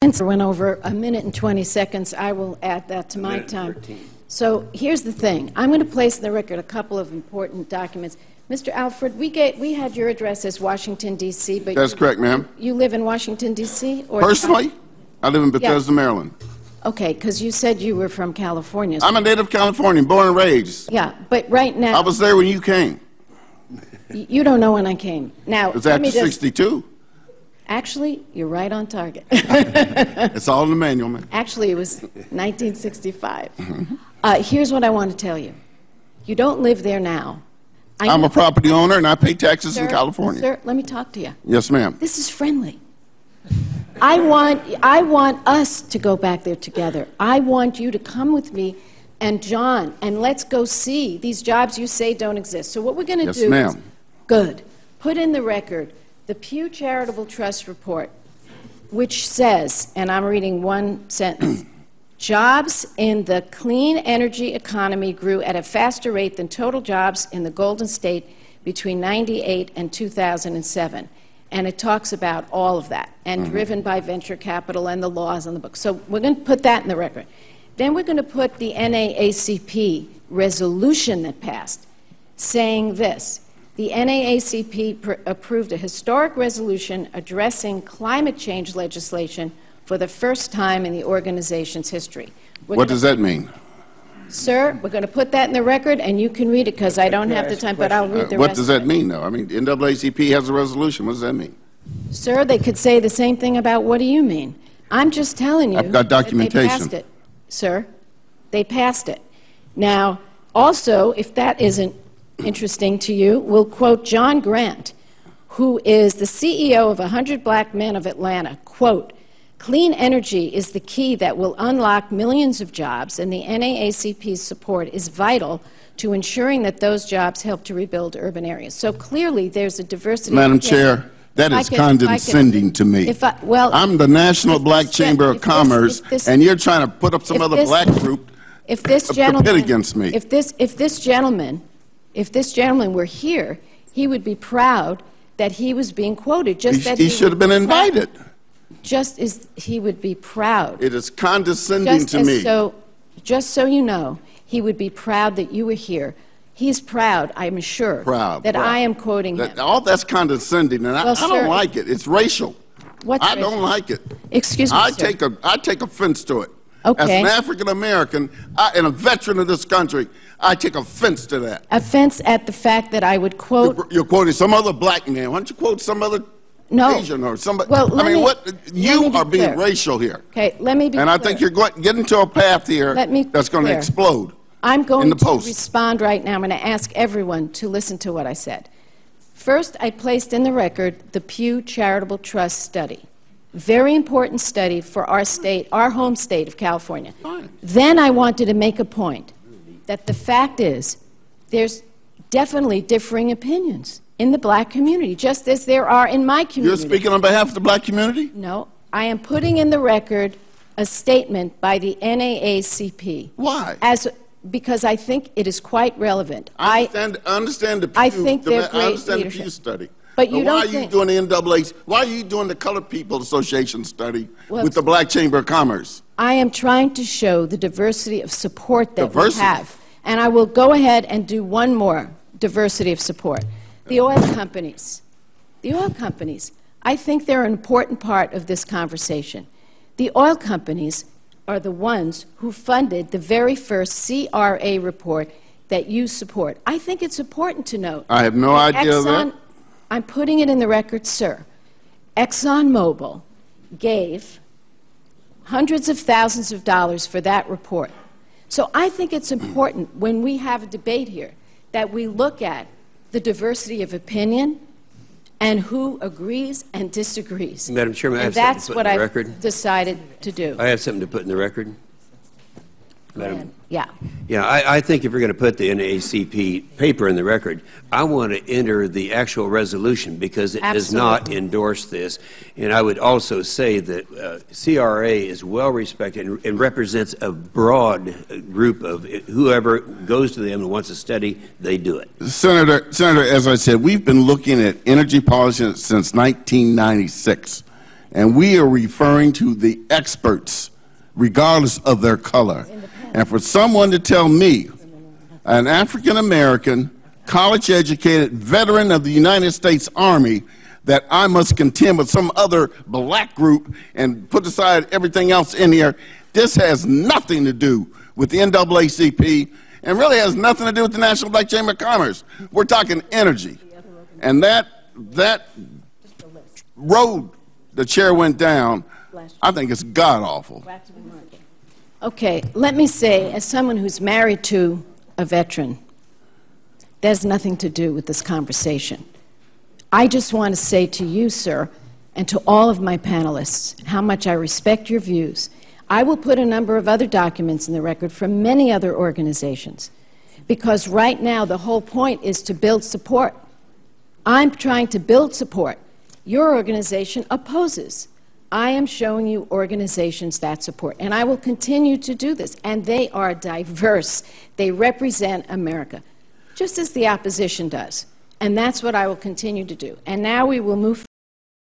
Since I went over 1 minute and 20 seconds, I will add that to my time. 13. So here's the thing. I'm going to place in the record a couple of important documents. Mr. Alford, we had your address as Washington, D.C., but That's correct, ma'am. You live in Washington, D.C.? Personally, I live in Bethesda, Maryland. Okay, because you said you were from California. I'm a native Californian, born and raised. Yeah, but right now... I was there when you came. You don't know when I came. Now, It was after 62. Actually, you're right on target. It's all in the manual, man. Actually, it was 1965. Here's what I want to tell you. You don't live there now. I'm a property owner, and I pay taxes in California. Sir, let me talk to you. Yes, ma'am. This is friendly. I want us to go back there together. I want you to come with me and John, and let's go see these jobs you say don't exist. So what we're going to do is, good, put in the record the Pew Charitable Trust report, which says, and I'm reading one sentence, jobs in the clean energy economy grew at a faster rate than total jobs in the Golden State between 98 and 2007. And it talks about all of that, and driven by venture capital and the laws on the books. So we're going to put that in the record. Then we're going to put the NAACP resolution that passed, saying this: the NAACP approved a historic resolution addressing climate change legislation for the first time in the organization's history. What does that mean? Sir, we're going to put that in the record, and you can read it because I don't have the time, but I'll read the rest. What does that mean, though? I mean, the NAACP has a resolution. What does that mean? Sir, they could say the same thing about what do you mean? I'm just telling you. I've got documentation. They passed it, sir. They passed it. Now, also, if that isn't interesting to you, we'll quote John Grant, who is the CEO of 100 Black Men of Atlanta, quote, "Clean energy is the key that will unlock millions of jobs, and the NAACP's support is vital to ensuring that those jobs help to rebuild urban areas." So clearly there's a diversity. Madam Chair, that is condescending to me. I'm the National Black Chamber of Commerce, and you're trying to put up some other black group to pit against me. If this gentleman were here, he would be proud that he was being quoted. He should have been invited. Just as he would be proud. It is condescending to me. Just so you know, he would be proud that you were here. He's proud, I'm sure, that I am quoting him. All that's condescending, and I don't like it. It's racial. I don't like it. Excuse me, sir. I take offense to it. Okay. As an African American and a veteran of this country, I take offense to that. Offense at the fact that I would quote. You're quoting some other black man. Why don't you quote some other Asian or somebody? Well, I mean, you are being racial here. Okay, let me be clear. I think you're getting to a path here that's going to explode. I'm going to respond right now. I'm going to ask everyone to listen to what I said. First, I placed in the record the Pew Charitable Trust study. Very important study for our state, our home state of California. Then I wanted to make a point that the fact is there's definitely differing opinions in the black community, just as there are in my community. You're speaking on behalf of the black community? No, I am putting in the record a statement by the NAACP. Why? Because I think it is quite relevant. I understand the Pew, I think they're great I understand leadership. the Pew study. But you why don't are you doing the NAACP? Why are you doing the Colored People Association study with the Black Chamber of Commerce? I am trying to show the diversity of support that we have. And I will go ahead and do one more diversity of support. The oil companies. The oil companies. I think they're an important part of this conversation. The oil companies are the ones who funded the very first CRA report that you support. I think it's important to note. I have no idea of that. I'm putting it in the record, sir. ExxonMobil gave hundreds of thousands of dollars for that report. So I think it's important when we have a debate here that we look at the diversity of opinion and who agrees and disagrees. Madam Chairman, I have that's something to put in the record. I've decided to do. I have something to put in the record. Madam. Yeah. Yeah, I think if you're going to put the NAACP paper in the record, I want to enter the actual resolution because it does not endorse this. And I would also say that CRA is well respected and represents a broad group of whoever goes to them and wants to study, they do it. Senator, as I said, we've been looking at energy policy since 1996. And we are referring to the experts, regardless of their color. And for someone to tell me, an African-American, college-educated veteran of the United States Army, that I must contend with some other black group and put aside everything else in here, this has nothing to do with the NAACP and really has nothing to do with the National Black Chamber of Commerce. We're talking energy. And that road the chair went down, I think it's god-awful. Okay, let me say, as someone who's married to a veteran, there's nothing to do with this conversation. I just want to say to you, sir, and to all of my panelists, how much I respect your views. I will put a number of other documents in the record from many other organizations, because right now the whole point is to build support. I'm trying to build support. Your organization opposes. I am showing you organizations that support, and I will continue to do this, and they are diverse. They represent America, just as the opposition does, and that's what I will continue to do. And now we will move